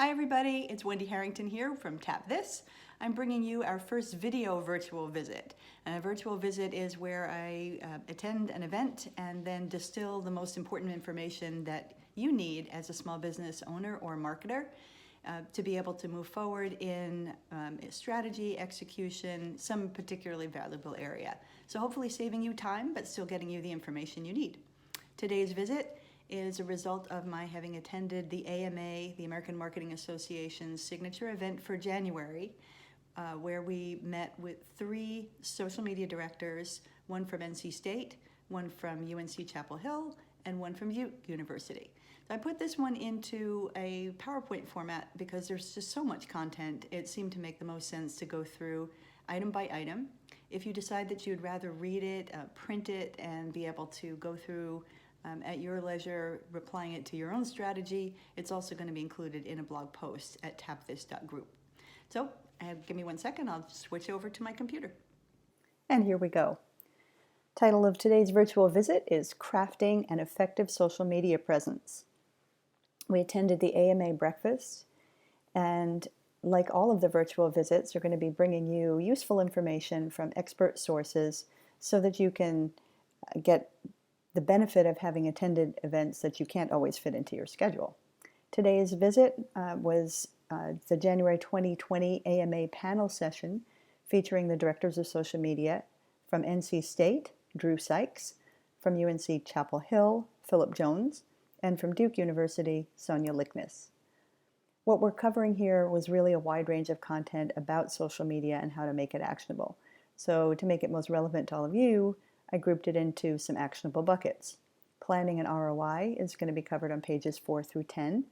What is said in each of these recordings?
Hi everybody, it's Wendy Harrington here from Tap This. I'm bringing you our first video virtual visit. And a virtual visit is where I attend an event and then distill the most important information that you need as a small business owner or marketer to be able to move forward in strategy, execution, some particularly valuable area. So hopefully saving you time, but still getting you the information you need. Today's visit is a result of my having attended the AMA, the American Marketing Association's signature event for January, where we met with 3 social media directors, one from NC State, one from UNC Chapel Hill, and one from Duke University. So I put this one into a PowerPoint format because there's just so much content. It seemed to make the most sense to go through item by item. If you decide that you'd rather read it, print it, and be able to go through at your leisure, replying it to your own strategy, it's also going to be included in a blog post at tapthis.group. So give me 1 second, I'll switch over to my computer. And here we go. Title of today's virtual visit is Crafting an Effective Social Media Presence. We attended the AMA breakfast, and like all of the virtual visits, we're going to be bringing you useful information from expert sources so that you can get the benefit of having attended events that you can't always fit into your schedule. Today's visit was the January 2020 AMA panel session featuring the directors of social media from NC State, Drew Sykes, from UNC Chapel Hill, Philip Jones, and from Duke University, Sonia Lickness. What we're covering here was really a wide range of content about social media and how to make it actionable. So to make it most relevant to all of you, I grouped it into some actionable buckets. Planning and ROI is going to be covered on pages 4 through 10,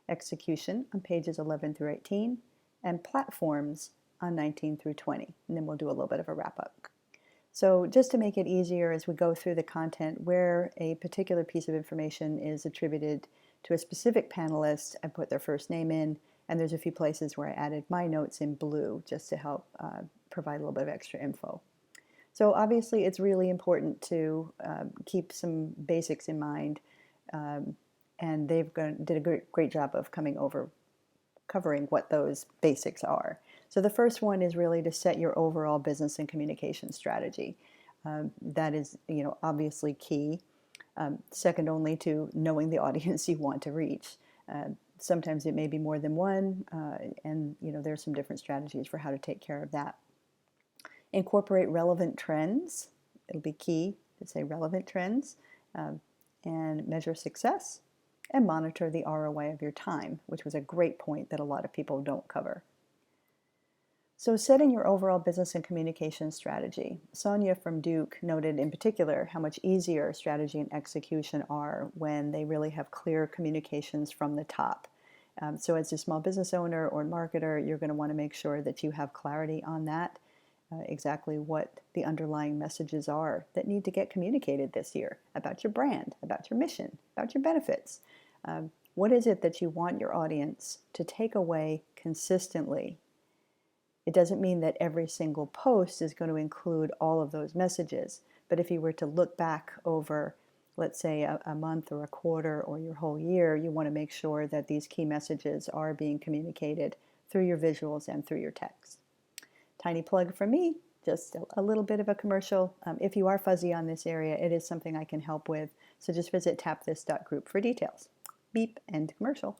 execution on pages 11 through 18, and platforms on 19 through 20. And then we'll do a little bit of a wrap-up. So just to make it easier as we go through the content, where a particular piece of information is attributed to a specific panelist, I put their first name in, and there's a few places where I added my notes in blue just to help provide a little bit of extra info. So obviously it's really important to keep some basics in mind, and they've did a great job of covering what those basics are. So the first one is really to set your overall business and communication strategy. That is, obviously key. Second only to knowing the audience you want to reach. Sometimes it may be more than one, and there's some different strategies for how to take care of that. Incorporate relevant trends. It'll be key to say relevant trends, and measure success, and monitor the ROI of your time, which was a great point that a lot of people don't cover. So setting your overall business and communication strategy. Sonia from Duke noted in particular how much easier strategy and execution are when they really have clear communications from the top. So as a small business owner or marketer, you're going to want to make sure that you have clarity on that. Exactly what the underlying messages are that need to get communicated this year about your brand, about your mission, about your benefits. What is it that you want your audience to take away consistently? It doesn't mean that every single post is going to include all of those messages, but if you were to look back over, let's say, a month or a quarter or your whole year, you want to make sure that these key messages are being communicated through your visuals and through your text. Tiny plug from me, just a little bit of a commercial. If you are fuzzy on this area, it is something I can help with. So just visit tapthis.group for details. Beep, end commercial.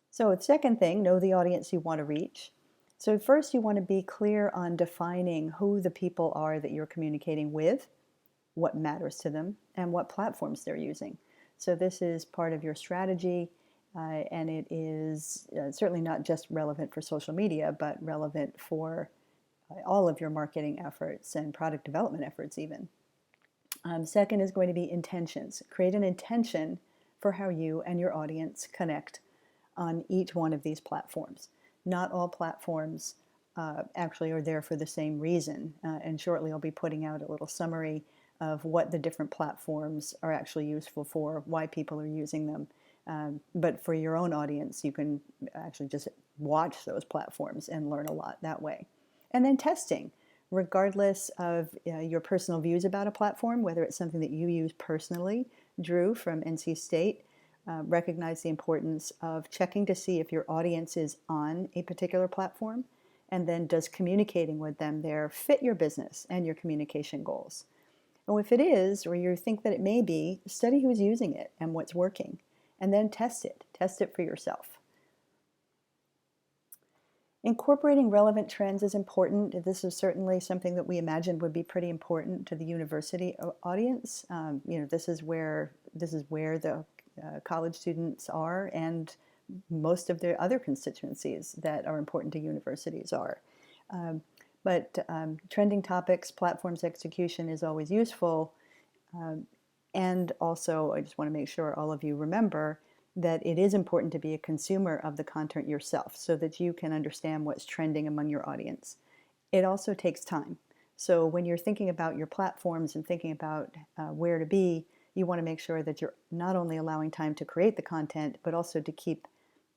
So the second thing, know the audience you want to reach. So first you want to be clear on defining who the people are that you're communicating with, what matters to them, and what platforms they're using. So this is part of your strategy. And it is certainly not just relevant for social media, but relevant for all of your marketing efforts and product development efforts even. Second is going to be intentions. Create an intention for how you and your audience connect on each one of these platforms. Not all platforms actually are there for the same reason. And shortly I'll be putting out a little summary of what the different platforms are actually useful for, why people are using them. But for your own audience, you can actually just watch those platforms and learn a lot that way. And then testing, regardless of your personal views about a platform, whether it's something that you use personally. Drew from NC State recognize the importance of checking to see if your audience is on a particular platform, and then does communicating with them there fit your business and your communication goals. And if it is, or you think that it may be, study who's using it and what's working, and then test it for yourself. Incorporating relevant trends is important. This is certainly something that we imagined would be pretty important to the university audience. This is where the college students are, and most of the other constituencies that are important to universities are. But trending topics, platforms execution is always useful. And also, I just want to make sure all of you remember that it is important to be a consumer of the content yourself so that you can understand what's trending among your audience. It also takes time. So when you're thinking about your platforms and thinking about where to be, you want to make sure that you're not only allowing time to create the content, but also to keep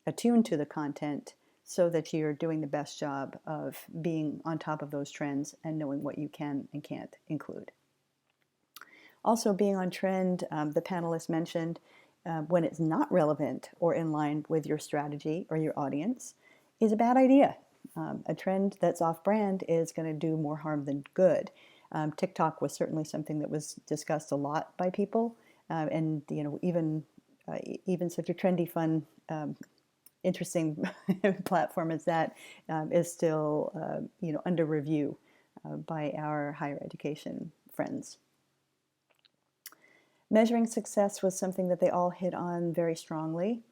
attuned to the content so that you're doing the best job of being on top of those trends and knowing what you can and can't include. Also, being on trend, the panelists mentioned, when it's not relevant or in line with your strategy or your audience is a bad idea. A trend that's off-brand is going to do more harm than good. TikTok was certainly something that was discussed a lot by people, and even such a trendy, fun, interesting platform as that is still under review by our higher education friends. Measuring success was something that they all hit on very strongly,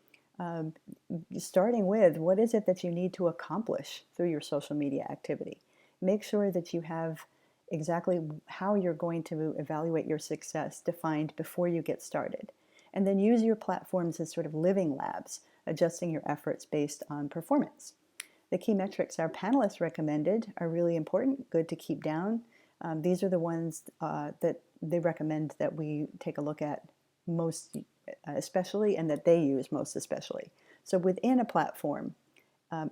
starting with what is it that you need to accomplish through your social media activity. Make sure that you have exactly how you're going to evaluate your success defined before you get started. And then use your platforms as sort of living labs, adjusting your efforts based on performance. The key metrics our panelists recommended are really important, good to keep down. These are the ones that they recommend that we take a look at most especially, and that they use most especially. So within a platform,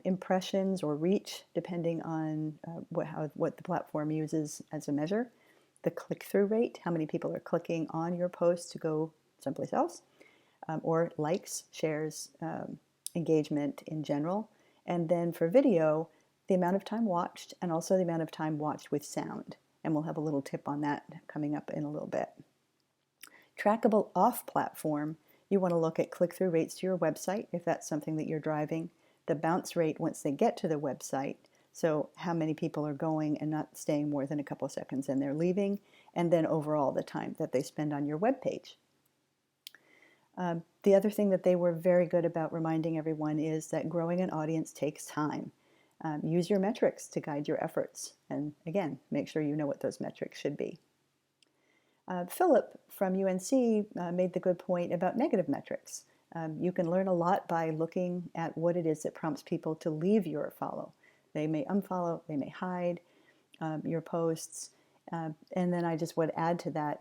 impressions or reach, depending on what the platform uses as a measure, the click-through rate, how many people are clicking on your post to go someplace else, or likes, shares, engagement in general. And then for video, the amount of time watched and also the amount of time watched with sound. And we'll have a little tip on that coming up in a little bit. Trackable off-platform, you want to look at click-through rates to your website if that's something that you're driving, the bounce rate once they get to the website, so how many people are going and not staying more than a couple seconds and they're leaving, and then overall the time that they spend on your web page. The other thing that they were very good about reminding everyone is that growing an audience takes time. Use your metrics to guide your efforts. And again, make sure you know what those metrics should be. Philip from UNC made the good point about negative metrics. You can learn a lot by looking at what it is that prompts people to leave your follow. They may unfollow, they may hide your posts. And then I just would add to that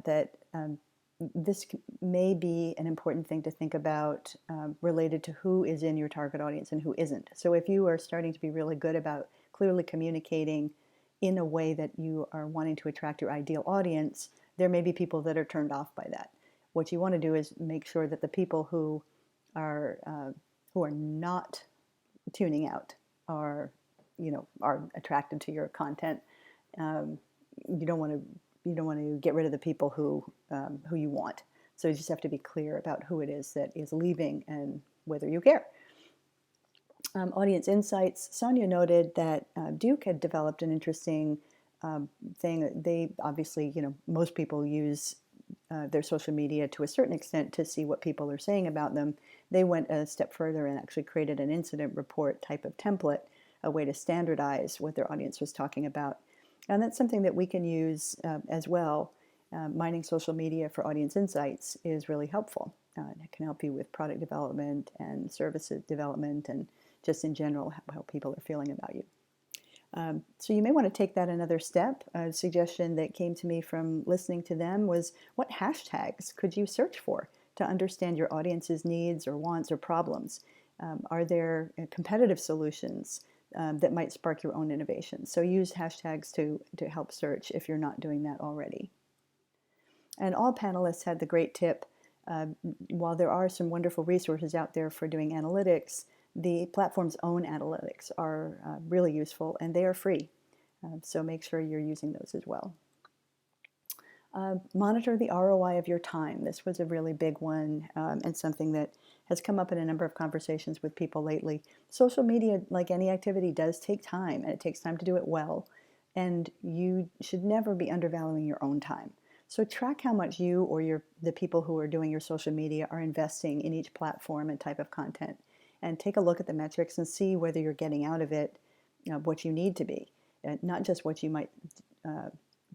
this may be an important thing to think about related to who is in your target audience and who isn't. So if you are starting to be really good about clearly communicating in a way that you are wanting to attract your ideal audience, there may be people that are turned off by that. What you want to do is make sure that the people who are not tuning out are attracted to your content. You don't want to get rid of the people who you want. So you just have to be clear about who it is that is leaving and whether you care. Audience insights. Sonia noted that Duke had developed an interesting thing. They obviously, most people use their social media to a certain extent to see what people are saying about them. They went a step further and actually created an incident report type of template, a way to standardize what their audience was talking about. And that's something that we can use as well. Mining social media for audience insights is really helpful. It can help you with product development and services development and just in general how people are feeling about you. So you may want to take that another step. A suggestion that came to me from listening to them was, what hashtags could you search for to understand your audience's needs or wants or problems? Are there competitive solutions that might spark your own innovation? So use hashtags to help search if you're not doing that already. And all panelists had the great tip While there are some wonderful resources out there for doing analytics, the platform's own analytics are really useful, and they are free. So make sure you're using those as well. Monitor the ROI of your time. This was a really big one, and something that has come up in a number of conversations with people lately. Social media, like any activity, does take time, and it takes time to do it well. And you should never be undervaluing your own time. So track how much you or the people who are doing your social media are investing in each platform and type of content. And take a look at the metrics and see whether you're getting out of it what you need to be. Not just what you might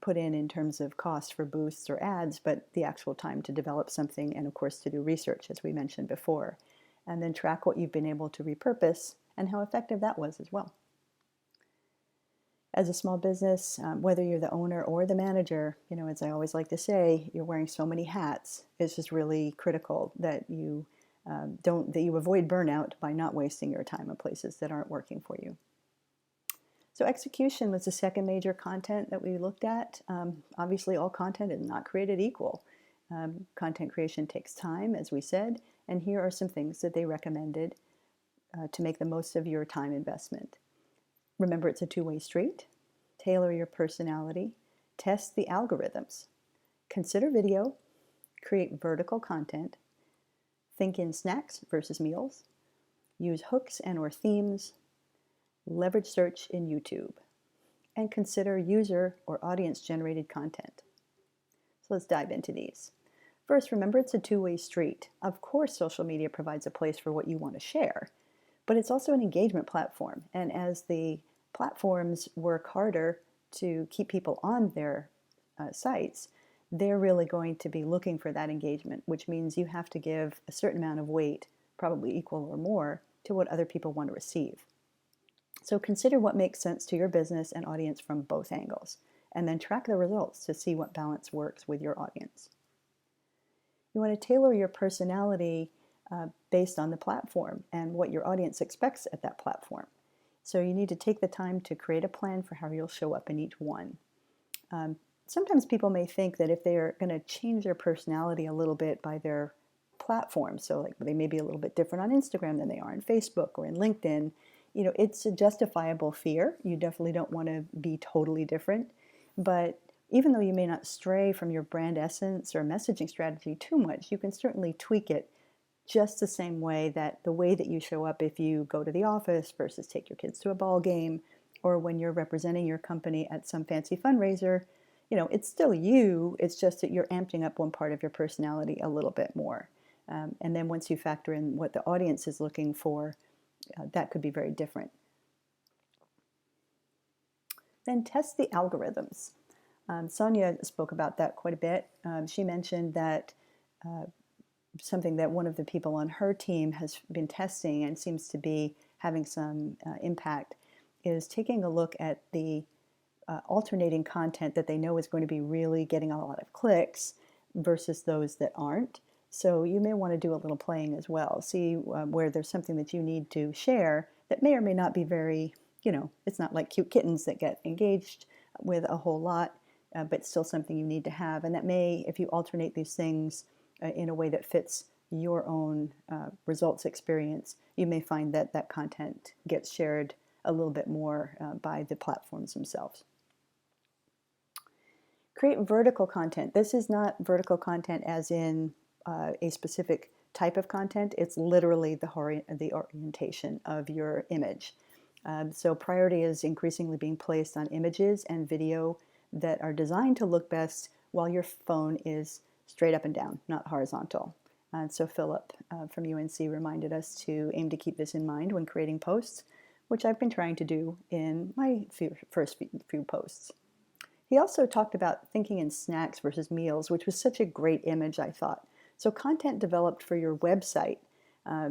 put in terms of cost for boosts or ads, but the actual time to develop something and, of course, to do research, as we mentioned before. And then track what you've been able to repurpose and how effective that was as well. As a small business, whether you're the owner or the manager, as I always like to say, you're wearing so many hats. It's just really critical that you avoid burnout by not wasting your time on places that aren't working for you. So execution was the second major content that we looked at. Obviously, all content is not created equal. Content creation takes time, as we said, and here are some things that they recommended to make the most of your time investment. Remember, it's a two-way street. Tailor your personality. Test the algorithms. Consider video. Create vertical content. Think in snacks versus meals. Use hooks and/or themes. Leverage search in YouTube. And consider user or audience-generated content. So let's dive into these. First, remember it's a two-way street. Of course, social media provides a place for what you want to share, but it's also an engagement platform. And as the platforms work harder to keep people on their sites, they're really going to be looking for that engagement, which means you have to give a certain amount of weight, probably equal or more, to what other people want to receive. So consider what makes sense to your business and audience from both angles, and then track the results to see what balance works with your audience. You want to tailor your personality based on the platform and what your audience expects at that platform. So you need to take the time to create a plan for how you'll show up in each one. Sometimes people may think that if they are going to change their personality a little bit by their platform, so like they may be a little bit different on Instagram than they are on Facebook or in LinkedIn, it's a justifiable fear. You definitely don't want to be totally different. But even though you may not stray from your brand essence or messaging strategy too much, you can certainly tweak it just the same way that the way that you show up if you go to the office versus take your kids to a ball game, or when you're representing your company at some fancy fundraiser, it's still you. It's just that you're amping up one part of your personality a little bit more. And then once you factor in what the audience is looking for, that could be very different. Then test the algorithms. Sonia spoke about that quite a bit. She mentioned that something that one of the people on her team has been testing and seems to be having some impact is taking a look at the alternating content that they know is going to be really getting a lot of clicks versus those that aren't. So you may want to do a little playing as well. See where there's something that you need to share that may or may not be very, it's not like cute kittens that get engaged with a whole lot, but still something you need to have. And that may, if you alternate these things in a way that fits your own results experience, you may find that that content gets shared a little bit more by the platforms themselves. Create vertical content. This is not vertical content as in a specific type of content. It's literally the orientation of your image. So priority is increasingly being placed on images and video that are designed to look best while your phone is straight up and down, not horizontal. And so Philip from UNC reminded us to aim to keep this in mind when creating posts, which I've been trying to do in my first few posts. He also talked about thinking in snacks versus meals, which was such a great image, I thought. So content developed for your website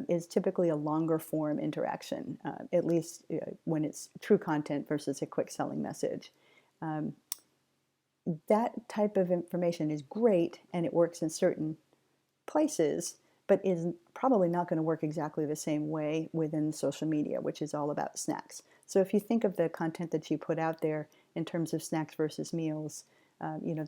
is typically a longer form interaction, at least when it's true content versus a quick selling message. That type of information is great and it works in certain places, but is probably not going to work exactly the same way within social media, which is all about snacks. So if you think of the content that you put out there in terms of snacks versus meals,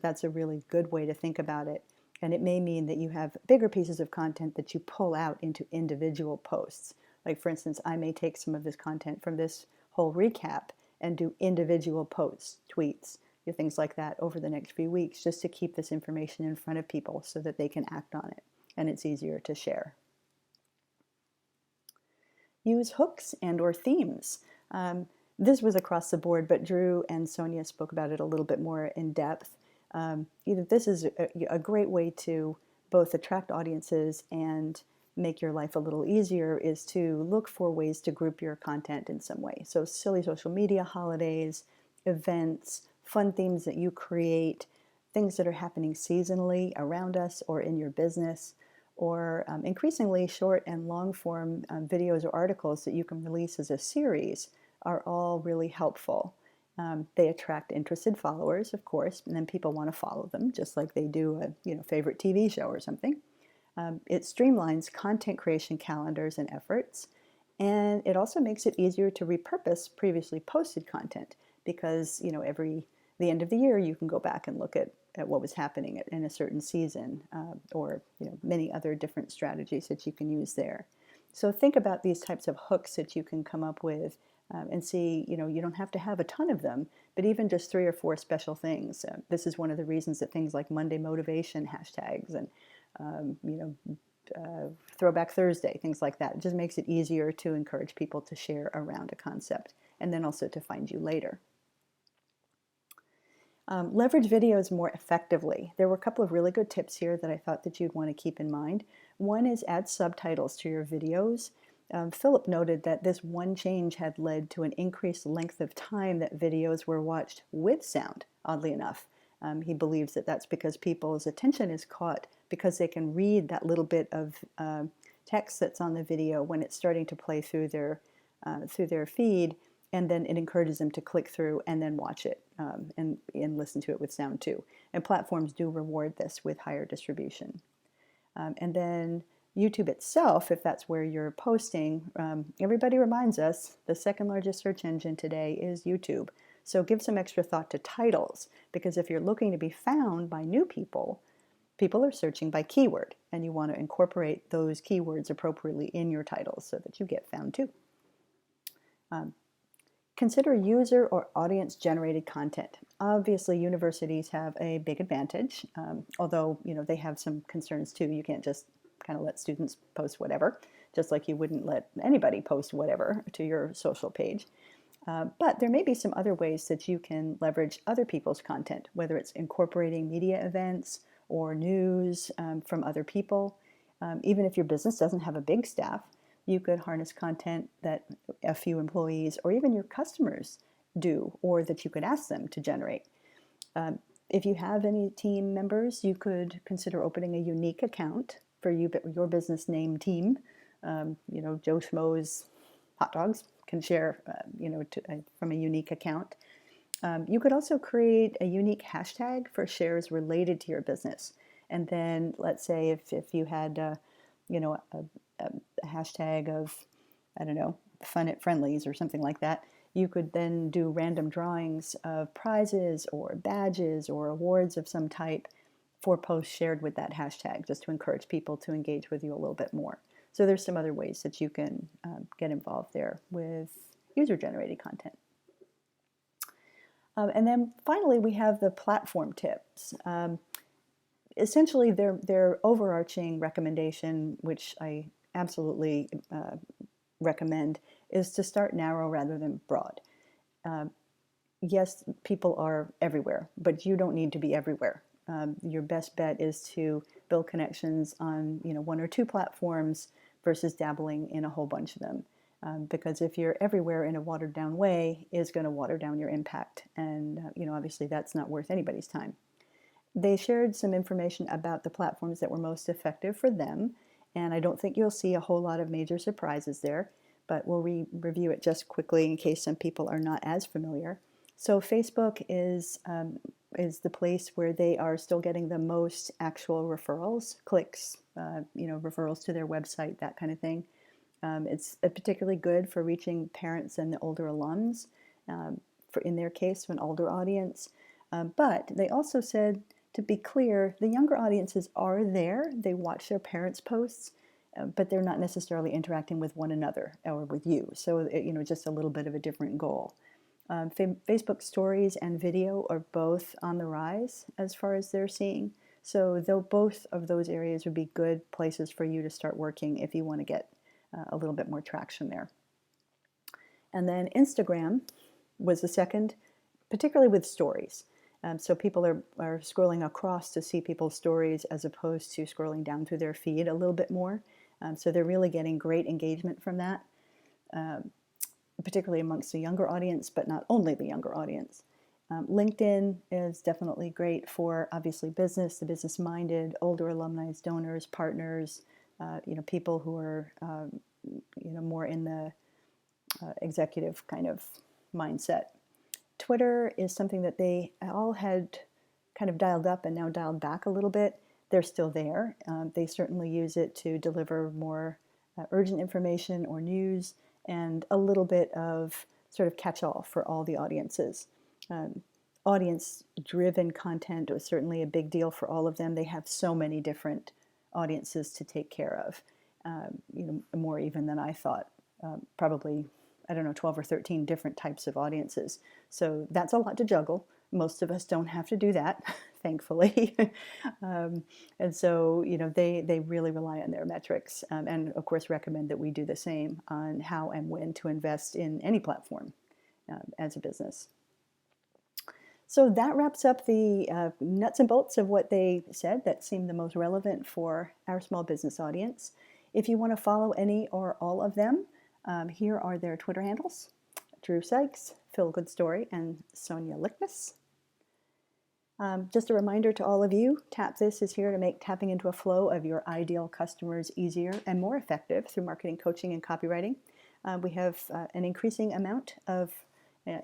that's a really good way to think about it. And it may mean that you have bigger pieces of content that you pull out into individual posts. Like, for instance, I may take some of this content from this whole recap and do individual posts, tweets, things like that over the next few weeks, just to keep this information in front of people so that they can act on it and it's easier to share. Use hooks and or themes. This was across the board, but Drew and Sonia spoke about it a little bit more in depth. This is a great way to both attract audiences and make your life a little easier, is to look for ways to group your content in some way. So silly social media holidays, events, fun themes that you create, things that are happening seasonally around us or in your business, or increasingly short and long form videos or articles that you can release as a series are all really helpful. They attract interested followers, of course, and then people want to follow them, just like they do a favorite TV show or something. It streamlines content creation calendars and efforts, and it also makes it easier to repurpose previously posted content, because every the end of the year you can go back and look at what was happening in a certain season, or many other different strategies that you can use there. So think about these types of hooks that you can come up with, and see, you don't have to have a ton of them, but even just 3 or 4 special things. This is one of the reasons that things like Monday Motivation hashtags and Throwback Thursday, things like that, it just makes it easier to encourage people to share around a concept and then also to find you later. Leverage videos more effectively. There were a couple of really good tips here that I thought that you'd want to keep in mind. One is add subtitles to your videos. Philip noted that this one change had led to an increased length of time that videos were watched with sound, oddly enough. He believes that that's because people's attention is caught because they can read that little bit of text that's on the video when it's starting to play through their feed, and then it encourages them to click through and then watch it and listen to it with sound too. And platforms do reward this with higher distribution. And then YouTube itself, if that's where you're posting, everybody reminds us the second largest search engine today is YouTube. So give some extra thought to titles, because if you're looking to be found by new people, people are searching by keyword, and you want to incorporate those keywords appropriately in your titles so that you get found too. Consider user or audience generated content. Obviously, universities have a big advantage, although they have some concerns too. You can't just kind of let students post whatever, just like you wouldn't let anybody post whatever to your social page. But there may be some other ways that you can leverage other people's content, whether it's incorporating media events or news from other people. Even if your business doesn't have a big staff, you could harness content that a few employees or even your customers do, or that you could ask them to generate. If you have any team members, you could consider opening a unique account for your business name team. Joe Schmo's hot dogs can share from a unique account. You could also create a unique hashtag for shares related to your business. And then let's say if you had a hashtag of, I don't know, fun at Friendlies or something like that, you could then do random drawings of prizes or badges or awards of some type for posts shared with that hashtag, just to encourage people to engage with you a little bit more. So there's some other ways that you can get involved there with user-generated content. And then finally, we have the platform tips. Essentially, their overarching recommendation, which I absolutely recommend, is to start narrow rather than broad. Yes, people are everywhere, but you don't need to be everywhere. Your best bet is to build connections on 1 or 2 platforms versus dabbling in a whole bunch of them. Because if you're everywhere in a watered down way, is going to water down your impact, and obviously that's not worth anybody's time. They shared some information about the platforms that were most effective for them, and I don't think you'll see a whole lot of major surprises there, but we'll review it just quickly in case some people are not as familiar. So Facebook is the place where they are still getting the most actual referrals, clicks, referrals to their website, that kind of thing. It's particularly good for reaching parents and the older alums, in their case, an older audience. But they also said to be clear, the younger audiences are there. They watch their parents' posts, but they're not necessarily interacting with one another or with you. So, just a little bit of a different goal. Facebook stories and video are both on the rise as far as they're seeing. So though both of those areas would be good places for you to start working if you want to get a little bit more traction there. And then Instagram was the second, particularly with stories. So people are scrolling across to see people's stories as opposed to scrolling down through their feed a little bit more. So they're really getting great engagement from that, particularly amongst the younger audience, but not only the younger audience. LinkedIn is definitely great for, obviously, the business-minded, older alumni, donors, partners, people who are, more in the executive kind of mindset. Twitter is something that they all had kind of dialed up and now dialed back a little bit. They're still there. They certainly use it to deliver more urgent information or news and a little bit of sort of catch-all for all the audiences. Audience-driven content was certainly a big deal for all of them. They have so many different audiences to take care of, more even than I thought. Probably, 12 or 13 different types of audiences. So that's a lot to juggle. Most of us don't have to do that, thankfully. And so, they really rely on their metrics and, of course, recommend that we do the same on how and when to invest in any platform as a business. So that wraps up the nuts and bolts of what they said that seemed the most relevant for our small business audience. If you want to follow any or all of them, here are their Twitter handles: Drew Sykes, Phil Goodstory, and Sonia Lickness. Just a reminder to all of you, Tap This is here to make tapping into a flow of your ideal customers easier and more effective through marketing, coaching, and copywriting. We have an increasing amount of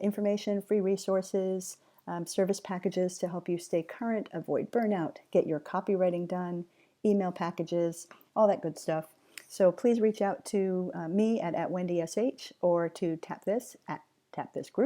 information, free resources, service packages to help you stay current, avoid burnout, get your copywriting done, email packages, all that good stuff. So please reach out to me at WendySH or to Tap This at Tap This Group.